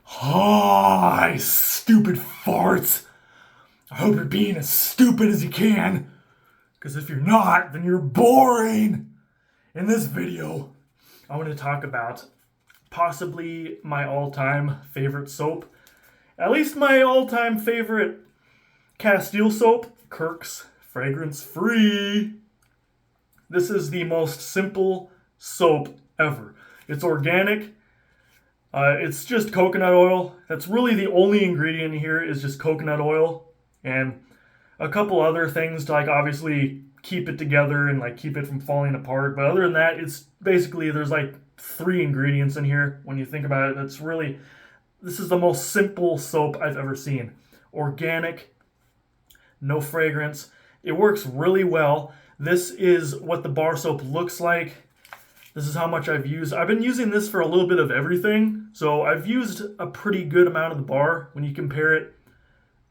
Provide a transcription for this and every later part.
Hi, stupid farts. I hope you're being as stupid as you can. Because if you're not, then you're boring. In this video, I want to talk about possibly my all-time favorite soap. At least my all-time favorite Castile soap, Kirks, fragrance-free. This is the most simple soap ever. It's organic. It's just coconut oil. That's really the only ingredient here is just coconut oil and a couple other things to like obviously keep it together and like keep it from falling apart. But other than that, it's basically there's like three ingredients in here. When you think about it, this is the most simple soap I've ever seen. Organic, no fragrance. It works really well. This is what the bar soap looks like. This is how much I've used. I've been using this for a little bit of everything. So I've used a pretty good amount of the bar when you compare it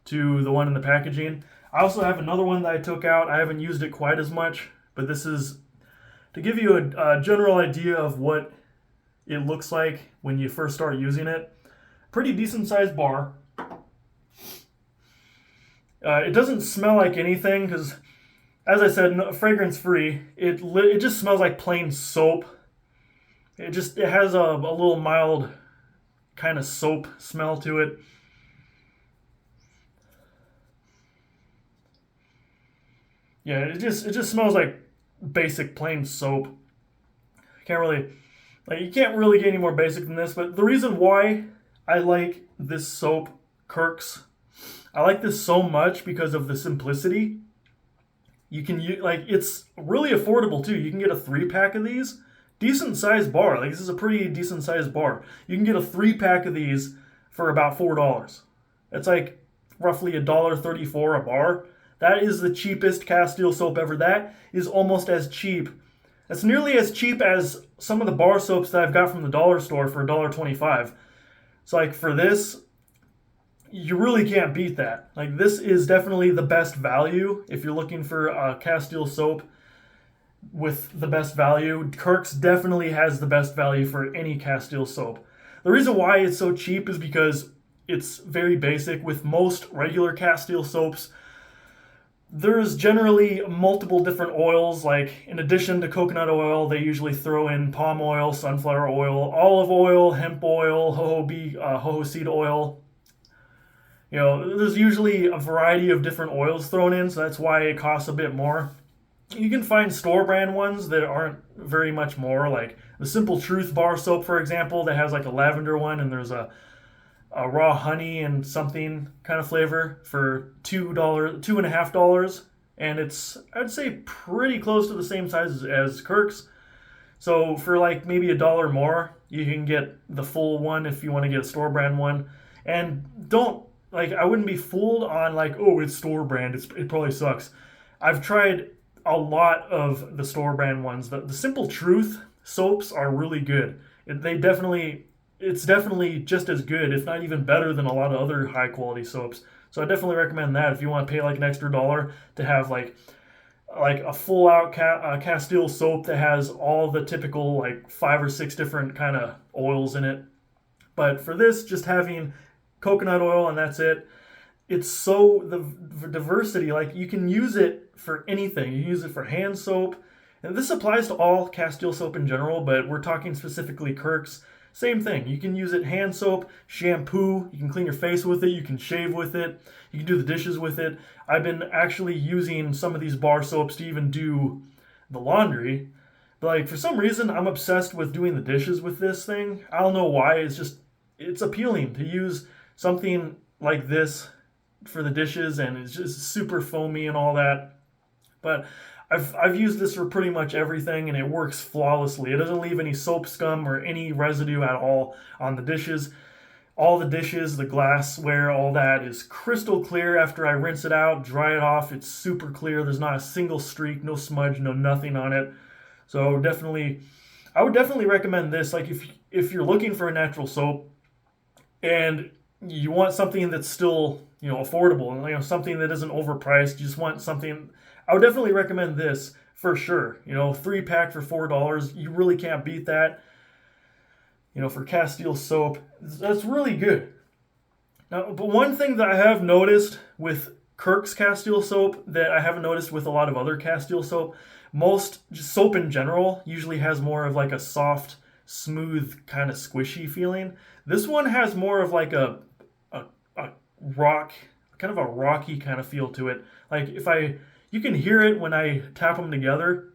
to the one in the packaging. I also have another one that I took out. I haven't used it quite as much, but this is to give you a general idea of what it looks like when you first start using it. Pretty decent sized bar. It doesn't smell like anything because, as I said, no, fragrance free. It just smells like plain soap. It has a little mild kind of soap smell to it. Yeah, it just smells like basic plain soap. You can't really get any more basic than this. But the reason why I like this soap, Kirks, I like this so much because of the simplicity. It's really affordable too. You can get a 3-pack of these. Decent sized bar. Like this is a pretty decent sized bar. You can get a 3-pack of these for about $4. It's like roughly $1.34 a bar. That is the cheapest Castile soap ever. That is almost as cheap. That's nearly as cheap as some of the bar soaps that I've got from the dollar store for $1.25. So like for this, you really can't beat that. Like this is definitely the best value if you're looking for a Castile soap with the best value. Kirks definitely has the best value for any Castile soap. The reason why it's so cheap is because it's very basic. With most regular Castile soaps, there's generally multiple different oils. Like in addition to coconut oil, they usually throw in palm oil, sunflower oil, olive oil, hemp oil, jojoba seed oil. You know, there's usually a variety of different oils thrown in, so that's why it costs a bit more. You can find store brand ones that aren't very much more, like the Simple Truth bar soap, for example, that has like a lavender one, and there's a raw honey and something kind of flavor for $2.50, and it's, I'd say, pretty close to the same size as Kirks. So for like maybe $1 more, you can get the full one if you want to get a store brand one. And I wouldn't be fooled on like, oh, it's store brand, it probably sucks. I've tried a lot of the store brand ones. The Simple Truth soaps are really good. It's definitely just as good, if not even better, than a lot of other high quality soaps. So I definitely recommend that if you want to pay like an extra $1 to have like a full out Castile soap that has all the typical like 5 or 6 different kind of oils in it. But for this, just having coconut oil and that's it. It's so the diversity. Like you can use it for anything. You use it for hand soap, and this applies to all Castile soap in general. But we're talking specifically Kirks. Same thing. You can use it hand soap, shampoo. You can clean your face with it. You can shave with it. You can do the dishes with it. I've been actually using some of these bar soaps to even do the laundry. But like for some reason, I'm obsessed with doing the dishes with this thing. I don't know why. It's appealing to use something like this for the dishes, and it's just super foamy and all that. But I've used this for pretty much everything, and it works flawlessly. It doesn't leave any soap scum or any residue at all on the dishes. All the dishes, the glassware, all that is crystal clear after I rinse it out, dry it off. It's super clear. There's not a single streak, no smudge, no nothing on it. So I would definitely recommend this. Like if you're looking for a natural soap and you want something that's still, affordable, and something that isn't overpriced, you just want something, I would definitely recommend this for sure. 3-pack for $4, you really can't beat that. for Castile soap. That's really good. Now, but one thing that I have noticed with Kirk's Castile soap that I haven't noticed with a lot of other Castile soap, most just soap in general usually has more of like a soft, smooth, kind of squishy feeling. This one has more of like a rock, kind of a rocky kind of feel to it. Like you can hear it when I tap them together.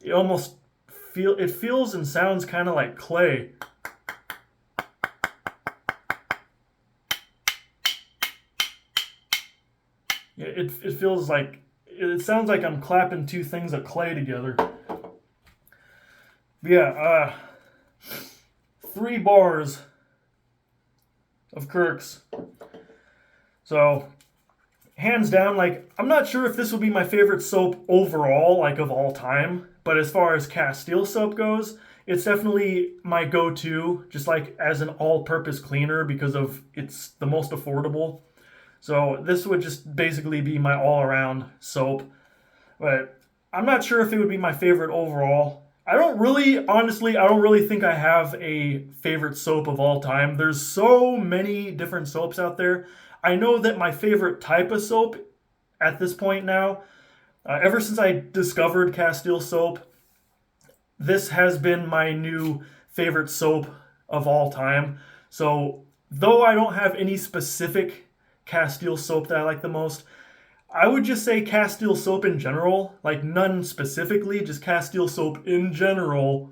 It almost it feels and sounds kind of like clay. Yeah, it feels like it sounds like I'm clapping two things of clay together. Yeah, 3 bars of Kirks. So, hands down, like, I'm not sure if this would be my favorite soap overall, like, of all time. But as far as Castile soap goes, it's definitely my go-to, just like as an all-purpose cleaner because of it's the most affordable. So this would just basically be my all-around soap. But I'm not sure if it would be my favorite overall. Honestly, I don't really think I have a favorite soap of all time. There's so many different soaps out there. I know that my favorite type of soap at this point now, ever since I discovered Castile soap, this has been my new favorite soap of all time. So, though I don't have any specific Castile soap that I like the most, I would just say Castile soap in general, like none specifically, just Castile soap in general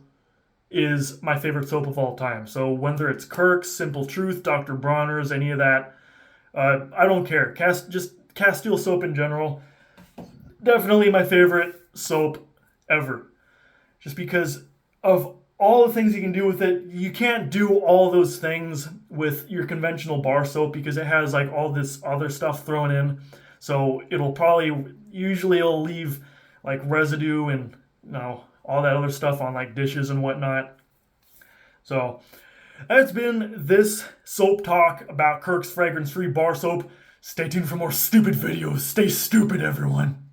is my favorite soap of all time. So whether it's Kirk's, Simple Truth, Dr. Bronner's, any of that, I don't care. Just Castile soap in general, definitely my favorite soap ever. Just because of all the things you can do with it. You can't do all those things with your conventional bar soap because it has like all this other stuff thrown in. So usually it'll leave like residue and all that other stuff on like dishes and whatnot. So that's been this soap talk about Kirk's fragrance free bar soap. Stay tuned for more stupid videos. Stay stupid, everyone.